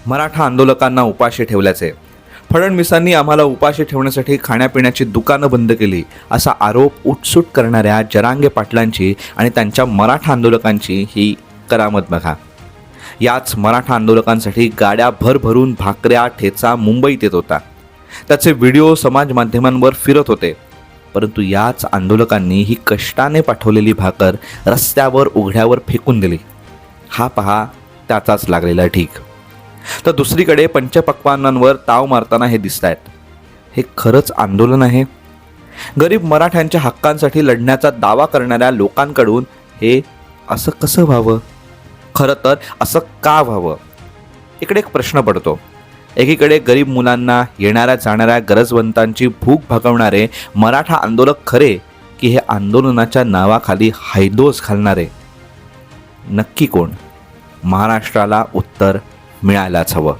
मराठा आंदोलकांना उपाशी ठेवल्याचे, फडणवीसांनी आम्हाला उपाशी ठेवण्यासाठी खाण्यापिण्याची दुकानं बंद केली असा आरोप उठसूट करणाऱ्या जरांगे पाटलांची आणि त्यांच्या मराठा आंदोलकांची ही करामत बघा. याच मराठा आंदोलकांसाठी गाड्या भरभरून भाकऱ्या ठेचा मुंबईत येत होता. त्याचे व्हिडिओ समाज माध्यमांवर फिरत होते. परंतु याच आंदोलकांनी ही कष्टाने पाठवलेली भाकर रस्त्यावर उघड्यावर फेकून दिली. हा पहा त्याचाच लागलेला ठीक. तर दुसरीकडे पंचपक्वान्नांवर ताव मारताना हे दिसत आहेत. हे खरंच आंदोलन आहे? गरीब मराठ्यांच्या हक्कांसाठी लढण्याचा दावा करणाऱ्या लोकांकडून हे असं कसं व्हावं? खरं तर असं का व्हावं? इकडे एक प्रश्न पडतो. एकीकडे गरीब मुलांना, येणाऱ्या जाणाऱ्या गरजवंतांची भूक भागवणारे मराठा आंदोलक खरे, की हे आंदोलनाच्या नावाखाली हैदोस घालणारे? नक्की कोण? महाराष्ट्राला उत्तर मिळायलाच हवं.